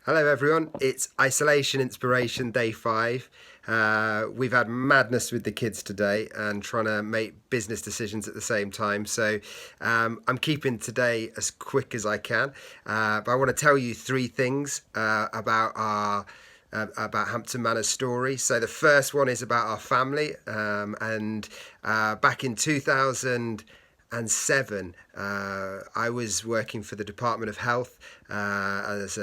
Hello everyone, it's Isolation Inspiration Day 5. We've had madness with the kids today and trying to make business decisions at the same time. So I'm keeping today as quick as I can. But I want to tell you three things about Hampton Manor Story. So the first one is about our family, and back in 2007, I was working for the Department of Health as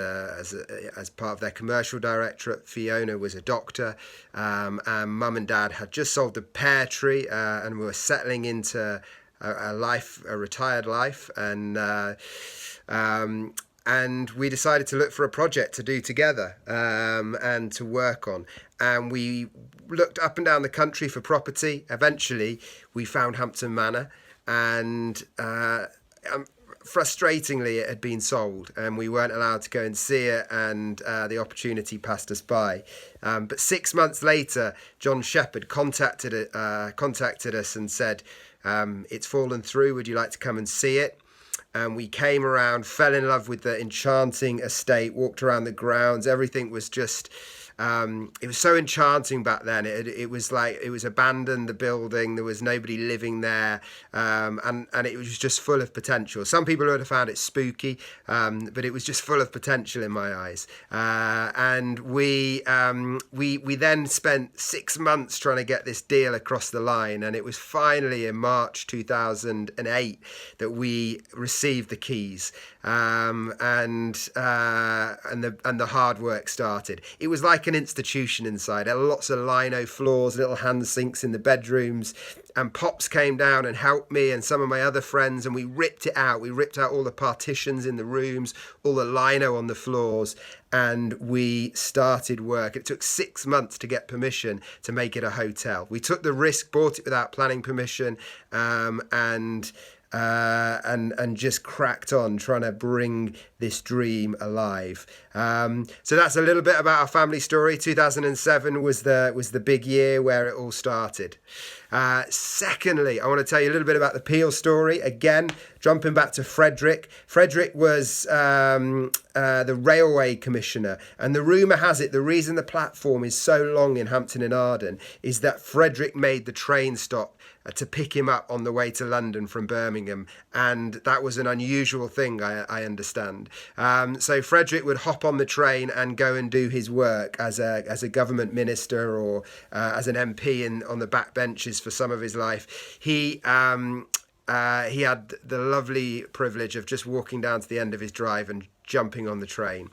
part of their commercial directorate. Fiona was a doctor, and Mum and Dad had just sold the pear tree, and were settling into a retired life, and we decided to look for a project to do together, and to work on. And we looked up and down the country for property. Eventually, we found Hampton Manor, and frustratingly, it had been sold, and we weren't allowed to go and see it, and the opportunity passed us by. But 6 months later, John Shepherd contacted us and said, "It's fallen through. Would you like to come and see it?" And we came around, fell in love with the enchanting estate, walked around the grounds. Everything was just, it was so enchanting back then. It was like, it was abandoned, the building, there was nobody living there, and it was just full of potential. Some people would have found it spooky, but it was just full of potential in my eyes. And we then spent 6 months trying to get this deal across the line, and it was finally in March 2008 that we received the keys, and the hard work started. It was like an institution inside. There were lots of lino floors, little hand sinks in the bedrooms, and Pops came down and helped me and some of my other friends, and we ripped it out. We ripped out all the partitions in the rooms, all the lino on the floors, and we started work. It took 6 months to get permission to make it a hotel. We took the risk, bought it without planning permission, and just cracked on trying to bring this dream alive. So that's a little bit about our family story. 2007 was the big year where it all started. Secondly, I want to tell you a little bit about the Peel story. Again, jumping back to Frederick. Frederick was the railway commissioner, and the rumour has it the reason the platform is so long in Hampton in Arden is that Frederick made the train stop to pick him up on the way to London from Birmingham, and that was an unusual thing, I understand. So Frederick would hop on the train and go and do his work as a government minister, or as an MP on the back benches for some of his life. He had the lovely privilege of just walking down to the end of his drive and jumping on the train.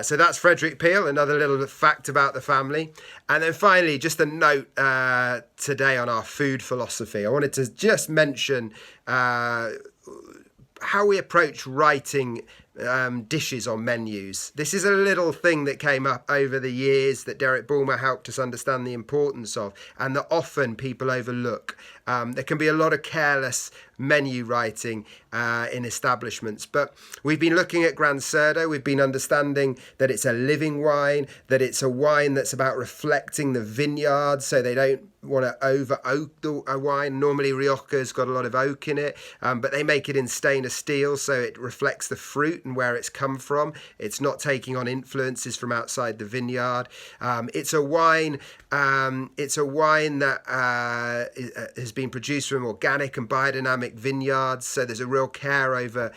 So that's Frederick Peel, another little fact about the family. And then finally, just a note today on our food philosophy. I wanted to just mention how we approach writing dishes on menus. This is a little thing that came up over the years that Derek Bulmer helped us understand the importance of, and that often people overlook. There can be a lot of careless menu writing in establishments, but we've been looking at Gran Cerdo. We've been understanding that it's a living wine, that it's a wine that's about reflecting the vineyard, so they don't want to over oak a wine. Normally Rioja's got a lot of oak in it, but they make it in stainless steel, so it reflects the fruit and where it's come from. It's not taking on influences from outside the vineyard. It's a wine that has been produced from organic and biodynamic vineyards, so there's a real care over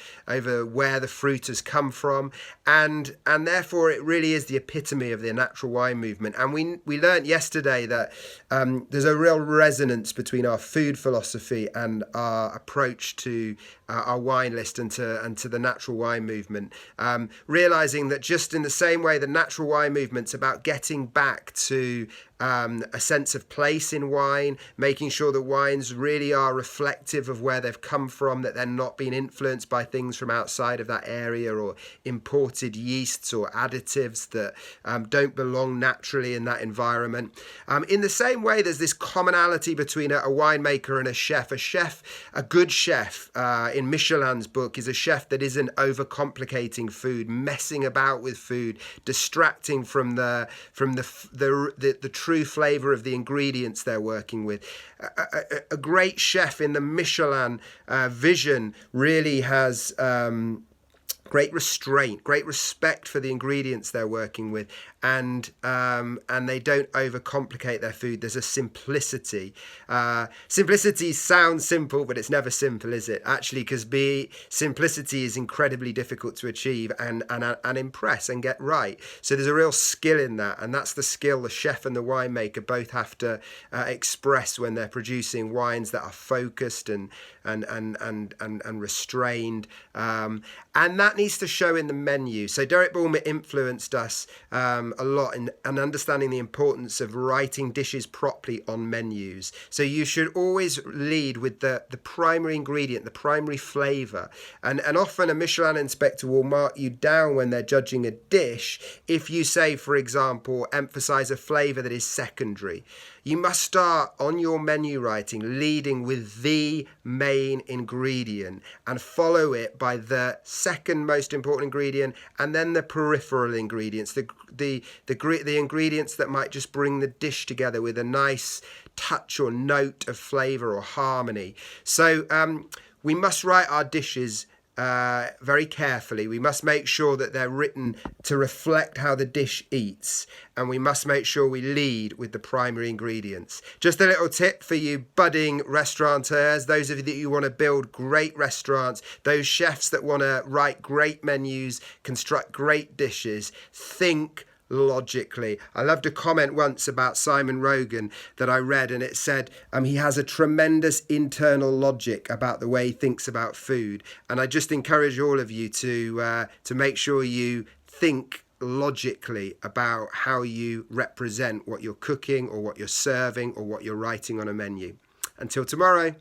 where the fruit has come from, and therefore it really is the epitome of the natural wine movement. And we learnt yesterday that there's a real resonance between our food philosophy and our approach to our wine list and to the natural wine movement, realizing that just in the same way the natural wine movement's about getting back to a sense of place in wine, making sure that wines really are reflective of where they've come from, that they're not being influenced by things from outside of that area, or imported yeasts or additives that don't belong naturally in that environment. In the same way, there's this commonality between a winemaker and a chef. A good chef, in Michelin's book, is a chef that isn't overcomplicating food, messing about with food, distracting from the true flavour of the ingredients they're working with. A great chef in the Michelin vision really has great restraint, great respect for the ingredients they're working with, and they don't overcomplicate their food. There's a simplicity. Simplicity sounds simple, but it's never simple, is it? Actually, because simplicity is incredibly difficult to achieve and impress and get right. So there's a real skill in that, and that's the skill the chef and the winemaker both have to express when they're producing wines that are focused and restrained, and that needs to show in the menu. So Derek Bulmer influenced us a lot in understanding the importance of writing dishes properly on menus. So you should always lead with the primary ingredient, the primary flavour, and often a Michelin inspector will mark you down when they're judging a dish if you say, for example, emphasise a flavour that is secondary. You must start on your menu writing leading with the main ingredient and follow it by the second most important ingredient and then the peripheral ingredients, the ingredients that might just bring the dish together with a nice touch or note of flavour or harmony. So we must write our dishes very carefully. We must make sure that they're written to reflect how the dish eats, and we must make sure we lead with the primary ingredients. Just a little tip for you budding restaurateurs, those of you that you want to build great restaurants, those chefs that want to write great menus, construct great dishes, think logically. I loved a comment once about Simon Rogan that I read, and it said he has a tremendous internal logic about the way he thinks about food. And I just encourage all of you to make sure you think logically about how you represent what you're cooking or what you're serving or what you're writing on a menu. Until tomorrow.